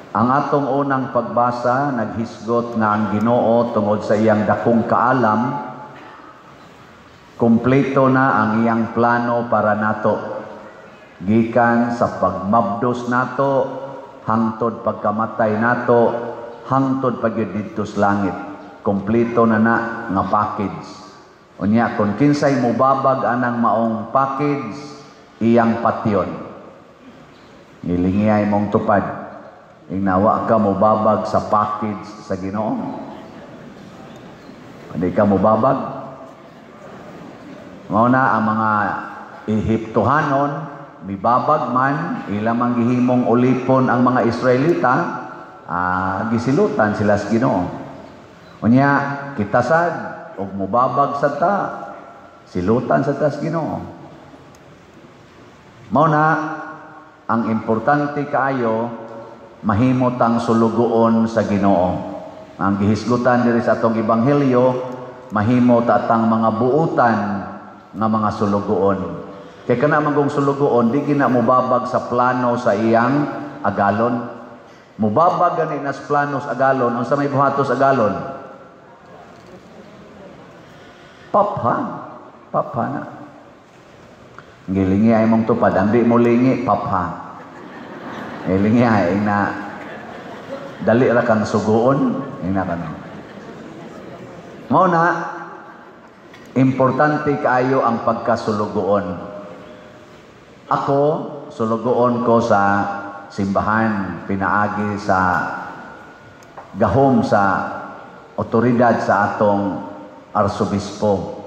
Ang atong unang pagbasa naghisgot nga ang Ginoo tungod sa iyang dakong kaalam, kumpleto na ang iyang plano para nato. Gikan sa pagmabdos nato, hangtod pagkamatay nato, hangtod pagyud didto sa langit. Kumpleto na nga package. Unya kung kinsay mubabag anang maong package, iyang patyon. Nilingiyay mong tupad. Ingnawa ka mubabag sa package sa Ginoo. Hindi ka mubabag. Mao na ang mga Ehiptohanon, mibabag man, ilang manggihimong ulipon ang mga Israelita, gisilutan sila sa Ginoo. Unya, kita sad, og mubabag sa ta, silutan sa ta sa Ginoo. Mao na, ang importante kaayo, mahimot ang sulugoon sa Ginoo. Ang gihisgutan diri sa atong ebanghelyo, mahimot atang mga buutan nga mga sulugoon. Kay kana magong sulugoon, di gina mubabag sa plano sa iyang agalon. Mubabag gani nas plano sa agalon, unsa may buhatos agalon? Papha na. Gilingi ay mong tupad, ambi mo lingi, papha. Ilingi ay na dali ra kang suguon, ina kanon. Mao na importante kaayo ang pagkasulugoon. Ako sulugoon ko sa simbahan, pinaagi sa gahom sa otoridad sa atong arsobispo.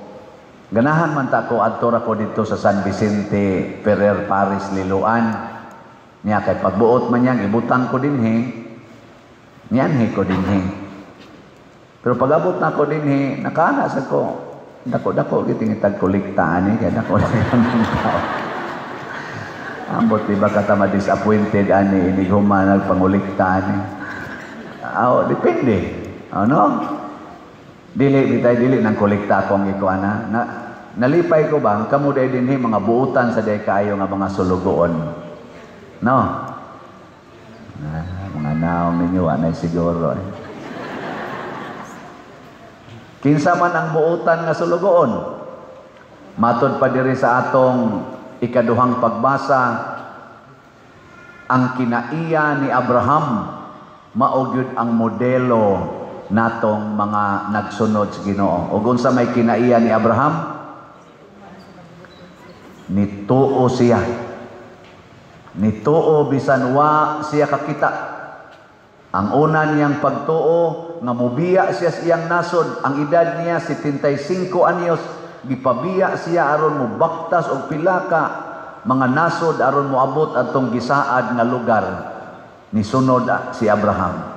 Ganahan man ta ko adto ra ko dito sa San Vicente Ferrer Paris Liloan. Niya kay pagbuot man yang ibutang ko dinhi, niyanhi ko dinhi. Pero pag-abot na ko dinhi, nakana sa ko, dako gitingitag kolekta ani kay dako ng tao. Ambot diba ka ta ma-disappointed ani inighuman nagpangolekta ani. Depende. Ano? Dili nang kolekta ko ang ikuana. Nalipay ko ba kamo day dinhi mga buutan sa day kayo nga mga sulugoon. No? Mga naong ninyo, anay siguro. Kinsa man ang buutan nga sulugoon. Matod pa diri sa atong ikaduhang pagbasa, ang kinaiya ni Abraham, maugyod ang modelo natong mga nagsunod sa Ginoo. Ug unsa may kinaiya ni Abraham? Nituo siya. Nituo bisan wa siya kakita. Ang una niyang pagtuo nga mubiya siya sa iyang nasod, ang edad niya 75 anyos, gipabiya siya aron mubaktas og pila ka mga nasod aron moabot atong gisaad nga lugar. Nisunod si Abraham.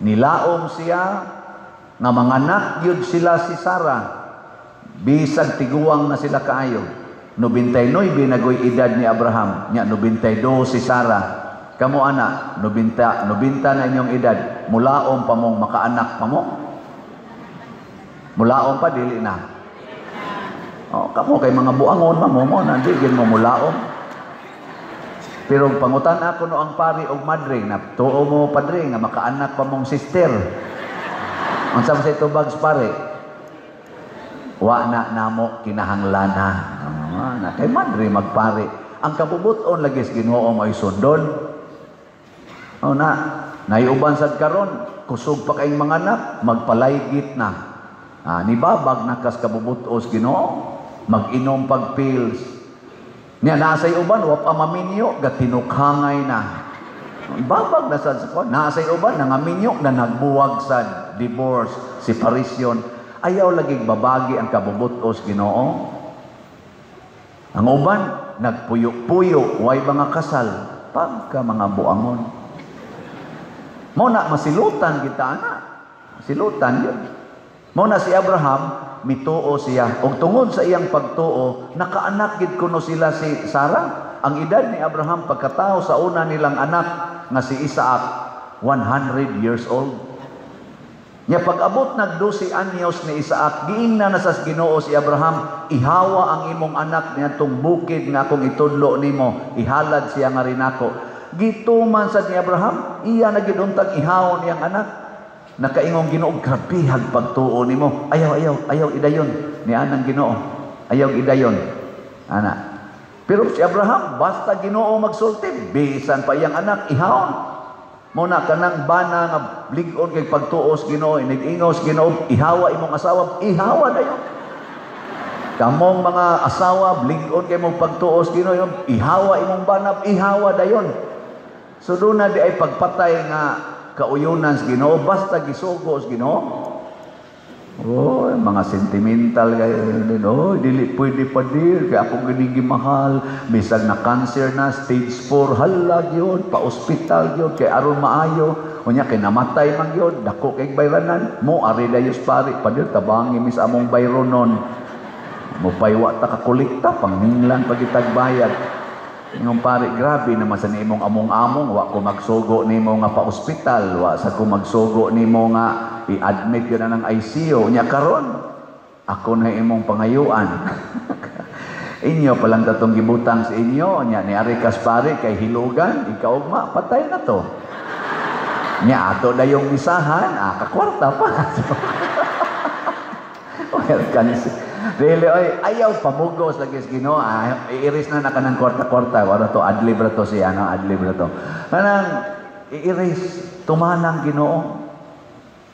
Nilaom siya nga manganak gyud sila si Sarah. Bisag tiguang na sila kaayo. 99 binagoy edad ni Abraham, nya 92 si Sarah. Kamo ana, 90 na inyong edad, mulaom pa mong makaanak pa mo? Mulaom pa dili na. Kamo kay mga buangon mo nandigin mo mulaom. Pero pangutan ako no ang pari og madre na tuo mo padre nga makaanak pa mong sister. Unsa man sa tubag pare? Wa na namo kinahanglan na kay madre magpare. Ang kabubuton lagi sa Ginoo may sundon. Naiuban sad karon kusog pa kayong mga anak magpalaygit na. Nibabag na kas kabubutos Ginoo. Mag-inom pag pills. Niya nasay uban wa pa maminyo gatinukhangay na. Ibabag na sad sa nasay uban nangaminyo na nagbuwag sad, divorce, separation. Ayaw laging babagi ang kabubutos Ginoo. Ang uban nagpuyo-puyo, way mga kasal pagka mga buangon. Mo na masilutan kita ana. Silutan yun. Mo na si Abraham mituo siya. Og tungod sa iyang pagtuo, nakaanak gid kuno sila si Sarah. Ang edad ni Abraham pagkatao sa una nilang anak nga si Isaac, 100 years old. Nya pag-abot nag 12 anyos ni Isaac, giingna na sa Ginoo si Abraham, ihawa ang imong anak niadtong bukid nga akong itudlo nimo, ihalad siya nga rin ako. Gituman sa ni Abraham, iya na giduntag ihawon niyang anak. Nakaingong Ginoo, grabihag pagtuo nimo. Ayaw idayon ni anang Ginoo. Ayaw idayon. Ana. Pero si Abraham, basta Ginoo magsulti, bisan pa iyang anak ihawon. Muna kanang bana nga ligon kay pagtuos Ginoo, inigingos Ginoo, ihawa imong asawa, ihawa dayon. Kamong mga asawa, ligon kay mong pagtuos Ginoo, ihawa imong banab, ihawa dayon. So doon na di ay pagpatay nga kauyunan sa Ginoo, basta gisugo sa Ginoo. Oh, mga sentimental kayo. Oh, dili pwede pa dir. Kaya ako ganigi mahal. Bisag na cancer na, stage 4. Halag yun. Pa-hospital yun. Kaya aron maayo. Unya, kay namatay man yun. Dako kay bayranan. Mo, ari dayos pari. Padir, tabangi mis among bayronon. Mo paywa ta kakulikta. Panginglan pagitagbayad. Ngong pari, grabe naman sa nimong among-among. Wa ko magsugo nimo nga pa-hospital. Wa sa ko magsugo nimo nga i-admit yun na ng ICU. Nya karon, ako na imong pangayuan. Inyo palang tatong gibutang sa inyo. Nya ni Ari Kaspari kay hilugan. Ikaw ma, patay na to. Nya ato na yung misahan. Kakwarta pa. Welcome. Really, ayaw pamugos lagi sa Ginoo. Iiris na naka ng kwarta-kwarta. Wala to, adlib na to siya. Adlib na to. Kanang iiris, tumanang Ginoo.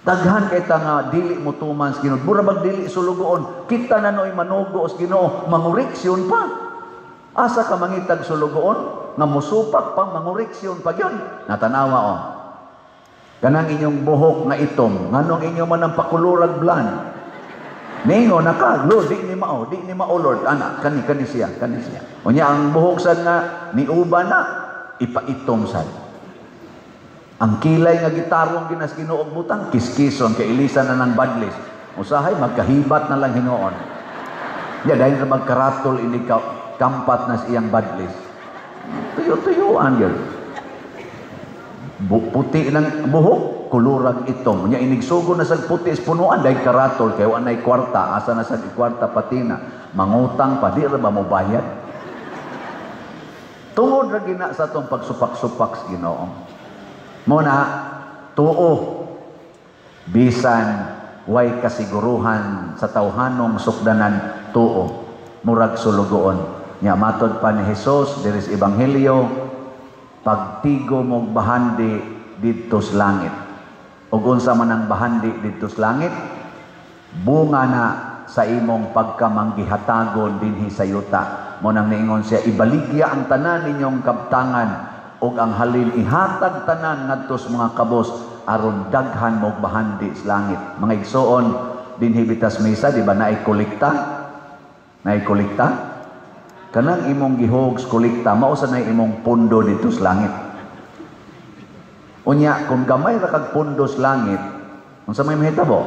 Daghan kay ta nga dili mo tuman sa Ginoo. Burabag dili sulugoon. Kita na noy manugo sa Ginoo, manguriksyon pa. Asa ka mangitag sulugoon nga musupak pa manguriksyon pa gyud. Natanawa o. Kanang inyong buhok nga itom, nganong inyo man ang pakulurag blan. Ningo nakaglo di ni mao Lord. Ana kani siya. Unya ang buhok sad nga ni uba na ipaitom sad. Ang kilay nga gitarong ginas Ginoo butang kiskison kay ilisa na ng badlis. Usahay magkahibat na lang Hinoon. Ya dahil na magkaratol ini kampat na siyang badlis. Tuyo-tuyuan yun. Puti ng buhok, kulurag itom. Nya inigsugo na sa puti is punuan dahil karatol kay anay kwarta, asa na sa kwarta patina. Mangutang pa di ra ba mo bayad? Tungod ra gina sa tong pagsupak-supak sa Ginoo. Muna, tuo, bisan, way kasiguruhan sa tawhanong sukdanan, tuo, murag sulugoon. Nya matod pa ni Jesus, diris Ebanghelyo, pagtigo mong bahandi dito sa langit. O unsa man ang bahandi dito sa langit, bunga na sa imong pagkamanggihatagon dinhi sa yuta. Munang niingon siya, ibaligya ang tanan ninyong kabtangan, og ang halin ihatag tanan ngadto sa mga kabos aron daghan mo bahandi sa langit. Mga igsoon dinhi bitas misa, di ba naay kolekta? Naay kolekta? Kanang imong gihog sa kolekta mao sa nay imong pundo dito sa langit. Unya kung gamay ra kag pundo sa langit, unsa may mahitabo?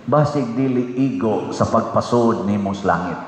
Basig dili igo sa pagpasod nimo sa langit.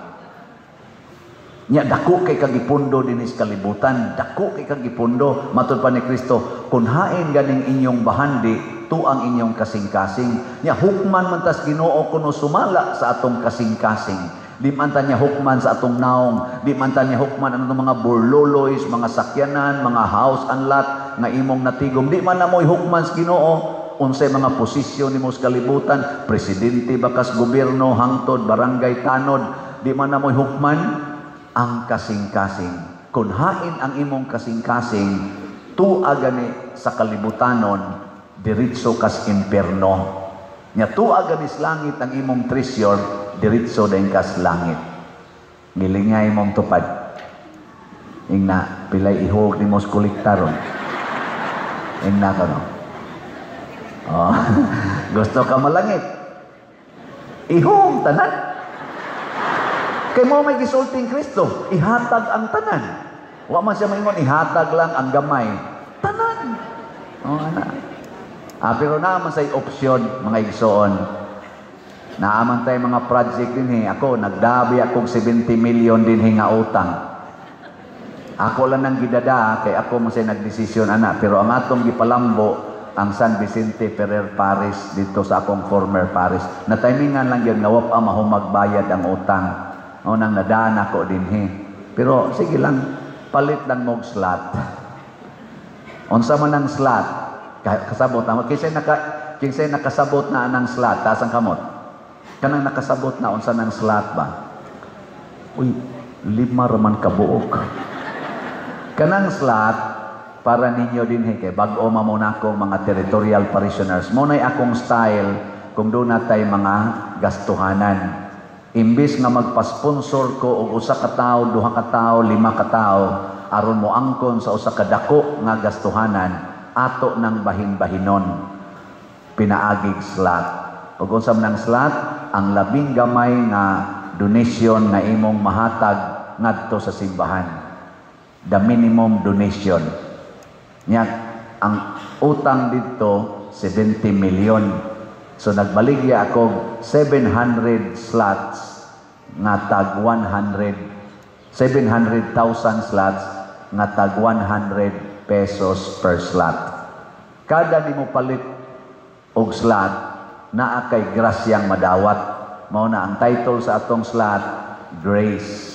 Nya dako kay kagipundo dinis kalibutan, dako kay kagipundo matud pa ni Kristo, kun hain ganing inyong bahandi tuang inyong kasing-kasing. Nya hukman man tas Ginoo kuno sumala sa atong kasing-kasing. Di man ta niya hukman sa atong naong, di man ta niya hukman ano mga burloloys, mga sakyanan, mga house and lot nga imong natigom. Di man na mo'y hukman sa Ginoo unsay mga posisyon nimo sa kalibutan, presidente bakas gobyerno hangtod barangay tanod, di man na mo'y hukman ang kasing-kasing. Kung hain ang imong kasing-kasing, tua gani sa kalibutanon, diritso kas imperno. Nya tua gani sa langit ang imong treasure, diritso din kas langit. Ngilingay imong tupad. Ingna, pilay ihog ni mos kolektaron. Ingna ka no. Oh, gusto ka malangit? Ihog tanan. Kay mo may gisulting Kristo, ihatag ang tanan. Wa man siya maingon, ihatag lang ang gamay. Tanan. O, ana. Pero naaman sa'y opsyon, mga igsoon. Naaman tayo mga project din Ako, nagdabi akong 70 million din nga utang. Ako lang nang gidada, kay ako man sa'y nagdesisyon, ana. Pero ang atong gipalambo, ang San Vicente Ferrer Parish, dito sa akong former parish. Na timingan lang yun, nawap mahumagbayad ang utang. O nang nadaan ako din Pero sige lang, palit lang mong slot. Unsa man ang slot? Kasabot na. Kinsay nakasabot na anang slot, taas ang kamot. Kanang nakasabot na, unsa nang slot ba? Uy, 5 raman kabuok. Kanang slot, para ninyo din, kay bag-o mamuna akong mga territorial parishioners. Muna'y akong style kung doon natay mga gastuhanan. Imbis nga magpa-sponsor ko og usa ka tawo, 2 ka tawo, 5 ka tawo, aron mo angkon sa usa ka dako nga gastuhanan, ato ng bahin-bahinon. Pinaagig slot. Ug unsa man ang slot, ang labing gamay nga donation nga imong mahatag ngadto sa simbahan. The minimum donation. Nya ang utang dito 70 million. So nagbaligya ako 700 slots nga tag 700,000 slots nga tag 100 pesos per slot. Kada nimo palit og slot naa kay grasyang madawat. Mao na ang title sa atong slot, Grace.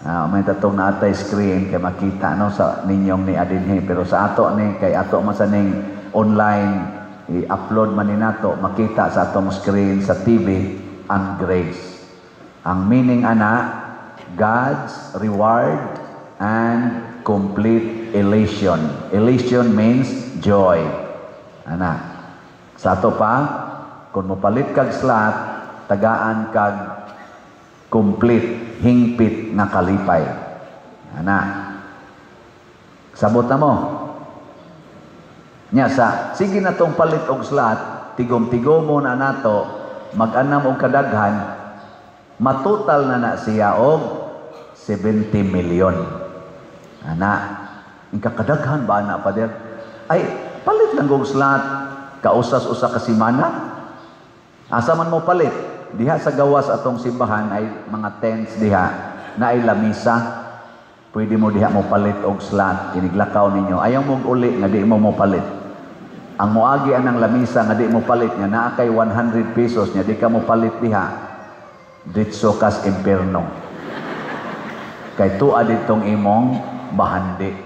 May tatong naatay screen kay makita no sa ninyong ni adinhi, pero sa ato ni kay ato man sa ning online i-upload man ni nato, makita sa atong screen sa TV ang grace. Ang meaning ana, God's reward and complete elation. Elation means joy. Ana. Sa ato pa, kung mopalit kag slot, tagaan kag complete, hingpit nga kalipay. Ana. Sabot na mo. Nya sa sige na tong palit og slot, tigom-tigom na nato, mag-anam og kadaghan, matotal na siya og 70 million. Ana, ang kakadaghan ba na pa der? Ay, palit lang og slot, kausas-usa ka semana. Asa man mo palit? Diha sa gawas atong simbahan ay mga tents diha na ay lamisa. Pwede mo diha mo palit og slot, kiniglakaw ninyo. Ayaw mo uli nga di mo palit. Ang moagi anang lamisa nga di mo palit nya naa kay 100 pesos nya di ka mo palit diha. Ditso kas impierno. Kay tuwa ditong imong bahandi.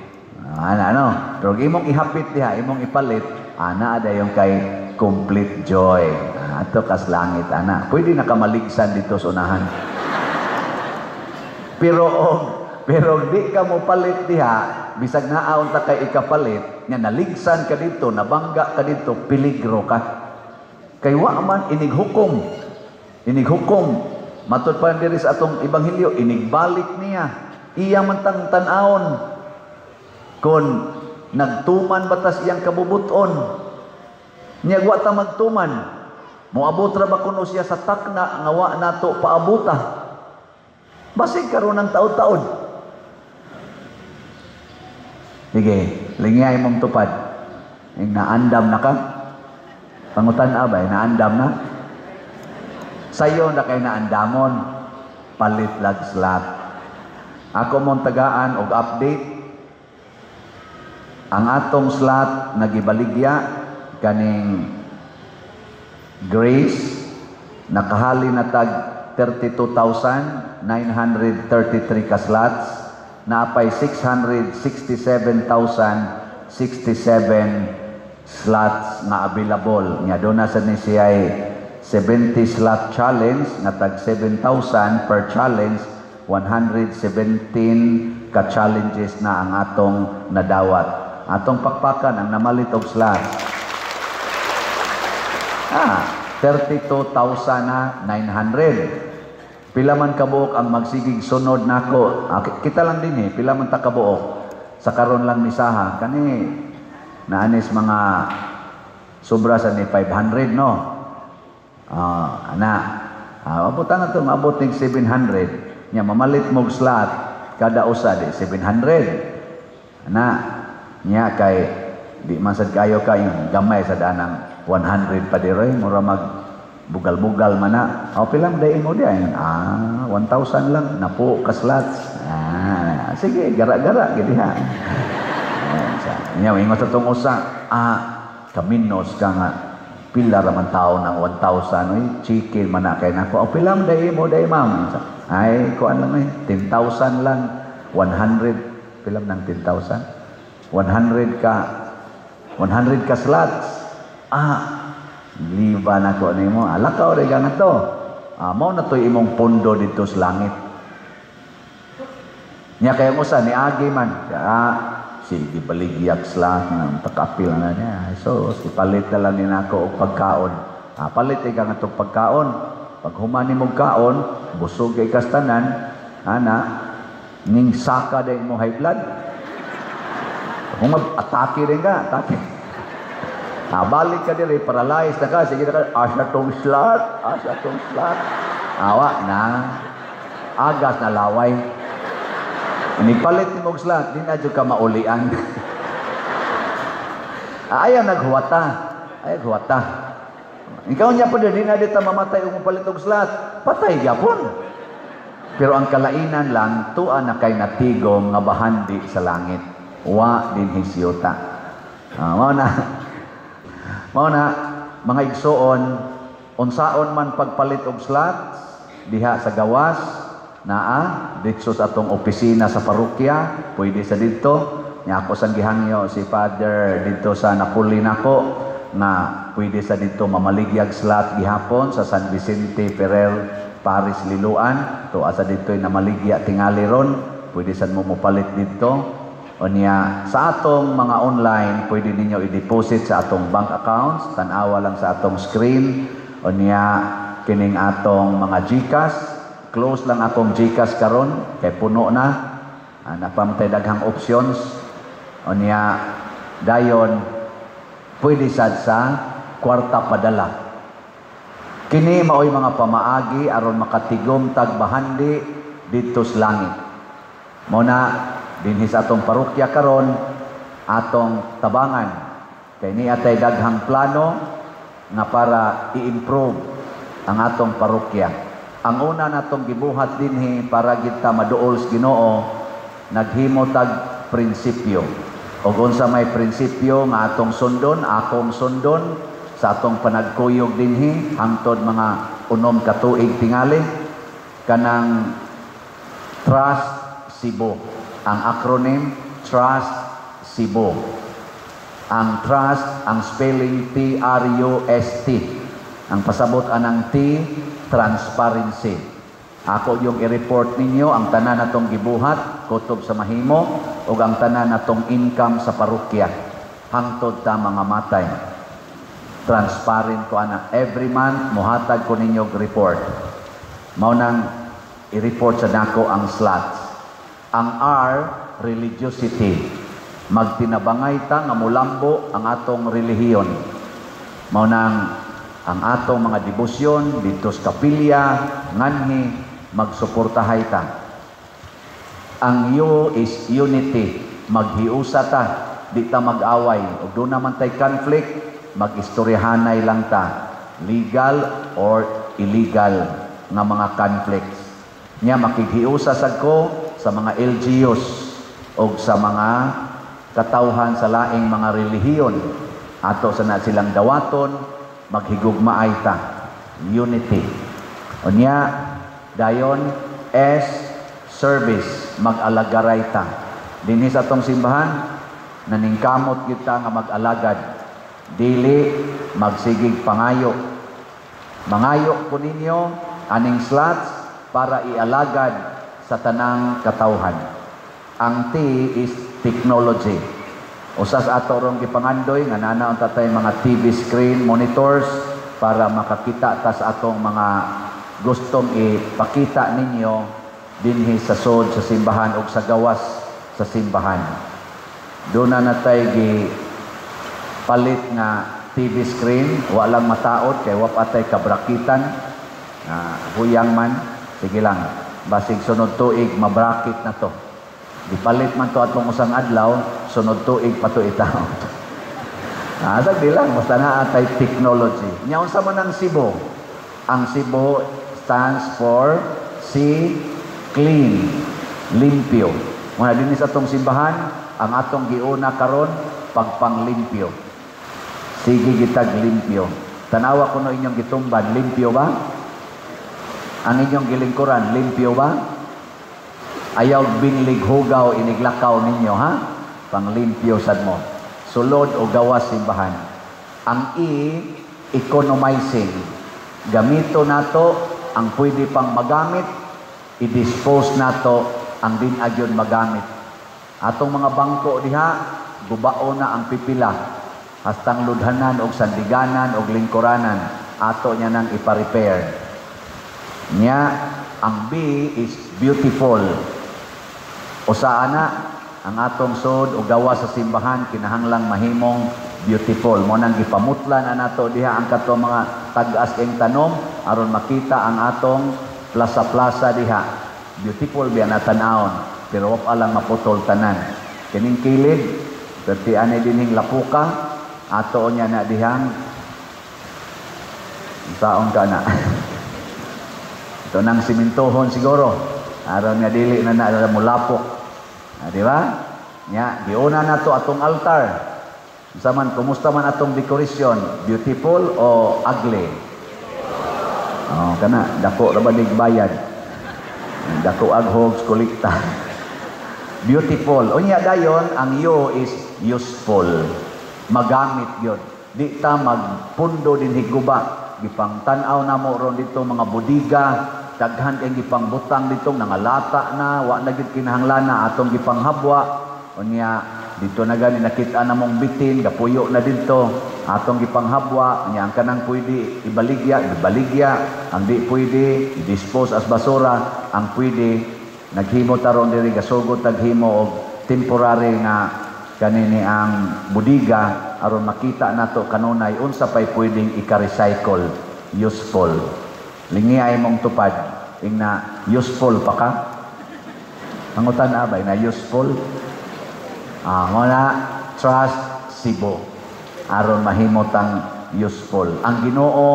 Ano? Pero imong ihapit diha, imong ipalit, ana adayon kay complete joy. Ato kas langit ana. Pwede na ka maligsan dito sa unahan. Pero di ka mo palit diha, bisag naaon ta kay ikapalit, nga naligsan ka dito, nabangga ka dito, peligro ka. Kay wa man inighukom. Inighukom. Matud pa diri sa atong ebanghelyo, inigbalik niya. Iya man tang tan-aon. Kon nagtuman batas iyang kabubuton. Nya wa ta magtuman. Moabot ra ba kuno siya sa takna nga wa nato paabuta. Basig karon ng taud-taud. Sige, lingay mong tupad. Naandam na ka? Pangutan-a ba? Naandam na? Sayo na kay naandamon, palit lag slot. Ako mong tagaan og update. Ang atong slot nagibaligya kaning Grace nakahali na tag 32,933 ka slots, naapay 667,067 slots nga available. Nya doon na sa ni siya 70 slot challenge na tag 7,000 per challenge, 117 ka challenges na ang atong nadawat. Atong pakpakan ang namalit og slots. 32,900. Pila man kabuok ang magsigig sunod nako. Kita lang din pila man ta kabuok. Sa karon lang misaha kani naanis mga sobra sa ni 500 no. Abutan na to, maabot ng 700. Nya mamalit mog slot kada usa di 700. Nya kay di man sad kayo gamay sa danang 100 pa diroy, mura mag bugal-bugal man na. Pila mo dayon mo diyan? 1,000 lang napo ka slots. Sige, gara-gara gid ha. Nya ingon sa tong usa, kaminos ka nga pila ra man tawo ng 1,000 oy chicken man na kay nako. Pila mo dayon mo ma'am? Ay kuan lang 10,000 lang, 100 Pilam ng 10,000? 100 ka slots. Liba na ko nimo. Alakaw rin ka na to. Mao na to imong pondo dito sa langit. Nya kayo mo sa ni Agi man. Sige, baligyak slot na takapil na niya. So, ipalit na lang din ako og pagkaon. Palit ka nga itong pagkaon. Pag humani mong kaon, busog kay kastanan, ning saka din mo high blood. Kung atake rin ka, atake. Balik ka din, paralyzed na ka, sige na ka, asya tong slot. Awa na, agas na laway. Inipalit ni mong slot, di na dyan ka maulian. Ayaw naghuwata. Ikaw niya po din, di na dito mamatay kung mapalit ng slot. Patay yapon. Pero ang kalainan lang, tuan na kay natigom nga bahandi sa langit. Wa din hisyota. Mao na, mga igsoon, unsaon man pagpalit og slots, diha sa gawas, dito sa atong opisina sa parokya, pwede sa dito. Nya ako sang gihangyo si Father dito sa Napoli nako, nga pwede sa dito mamaligyag slot gihapon sa San Vicente Ferrer, Paris, Liloan. Asa dito na maligya tingali ron, pwede sa mo palit dito. O niya, sa atong mga online, pwede ninyo i-deposit sa atong bank accounts, tanawa lang sa atong screen. O niya, kining atong mga GCash, close lang atong GCash karon, kay puno na. Napamtay daghang options. O niya, dayon, pwede sad sa kwarta padala. Kini maoy mga pamaagi aron makatigom tagbahandi dito sa langit. Muna, dinhi sa atong parokya karon, atong tabangan. Kay ni atay daghang plano nga para i-improve ang atong parokya. Ang una natong gibuhat dinhi para kita maduol sa Ginoo, naghimo tag prinsipyo. Ug unsa may prinsipyo nga atong sundon, akong sundon sa atong panagkuyog dinhi hangtod mga 6 ka tuig tingali, kanang Trust Cebu. Ang acronym, Trust Cebu. Ang trust, ang spelling T-R-U-S-T. Ang pasabot anang T, transparency. Ako yung i-report ninyo ang tanan natong gibuhat, kutob sa mahimo, o ang tanan natong income sa parokya. Hangtod ta mga matay. Transparent ko ana. Every month, muhatag ko ninyo report. Mao nang i-report sa nako ang slots. Ang R, religiosity. Magtinabangay ta nga mulambo ang atong relihiyon. Mao nang ang atong mga debosyon dito sa kapilya, nganhi, magsuportahay ta. Ang U is unity. Maghiusa ta, di ta mag-away. Ug doon naman tay conflict, mag-istoryahanay lang ta. Legal or illegal nga mga conflicts. Nya makighiusa sad ko sa mga LGUs o sa mga katawhan sa laing mga relihiyon. Ato sa na silang dawaton, maghigugmaay ta. Unity. O niya, dayon, S, service, mag-alagaray ta. Dinhi sa atong simbahan, naningkamot kita nga mag-alagad. Dili, magsigig pangayo. Mangayo po ninyo, aning slots, para ialagad sa tanang katawhan. Ang T is technology. Usas ato rong gipangandoy nga nanaon tatay mga TV screen monitors para makakita ta sa atong mga gustong ipakita ninyo dinhi sa sod sa simbahan o sa gawas sa simbahan. Doon na natay gi palit nga TV screen, walang mataod kay wa patay kabrakitan. Huyang man, sige lang. Basig sunod tuig, mabrakit na to. Dipalit man to atong usang adlaw, sunod tuig pa to itaw. Asag bilang, basta na atay technology. Nyaon sa man ang Cebu. Ang Cebu stands for C, clean, limpyo. Muna din sa atong simbahan, ang atong giuna karon pagpanglimpyo. Sige gitag limpyo. Tanawa ko no inyong gitumban, limpyo ba? Ang inyong gilingkuran, limpyo ba? Ayaw binlig hugaw iniglakaw ninyo, ha? Panglimpyo sad mo. Sulod o gawas simbahan. Ang economizing. Gamito nato ang pwede pang magamit, i-dispose nato ang din agyon magamit. Atong mga bangko diha, gubao na ang pipila. Hastang ludhanan og sandiganan og lingkuranan, ato niya nang ipa-repair. Nya, ang B is beautiful. Usa ana ang atong sod o gawa sa simbahan kinahanglang mahimong beautiful. Mo nang ipamutlan na nato diha ang kato mga tag-as ing tanom aron makita ang atong plaza-plaza diha. Beautiful biya na tan-awon, pero wa lang maputol tanan. Kining kilid, perti ani dining lapuka, ato niya na dihang saon ka na. Ito nang simintohon siguro. Aron nga dili na mulapok. Di ba? Nya, giuna na to atong altar. Saman, kumusta man atong dekorasyon? Beautiful o ugly? Oh, kana, dako ra ba bayad? Dako aghogs kolekta. Beautiful. Unya dayon, ang you is useful. Magamit yun. Di ta magpundo din higuba. Gipang tanaw na mo ron dito mga budiga, daghan kay gipang butang dito nangalata na, wa na gid kinahanglan na atong gipang habwa. Unya dito na gani nakita na mong bitin, gapuyo na dito, atong gipang habwa. Unya ang kanang pwede ibaligya, ang di pwede i-dispose as basura, ang pwede naghimo taron diri gasugod taghimo og temporary nga kanini ang budiga aron makita nato kanunay unsa pay pwedeng ika-recycle, useful. Lingi ay mong tupad ing na useful pa ka. Mangutan abay na useful. Ngona trust Cebu aron mahimot ang useful. Ang Ginoo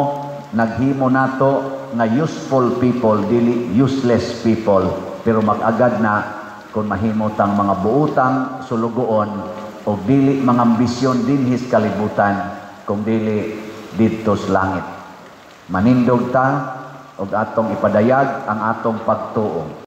naghimo nato nga useful people dili useless people, pero mag-agad na kung mahimot ang mga buutang sulugoon o dili mga ambisyon dinhis kalibutan kung dili didto sa langit. Manindog ta og atong ipadayag ang atong pagtuo.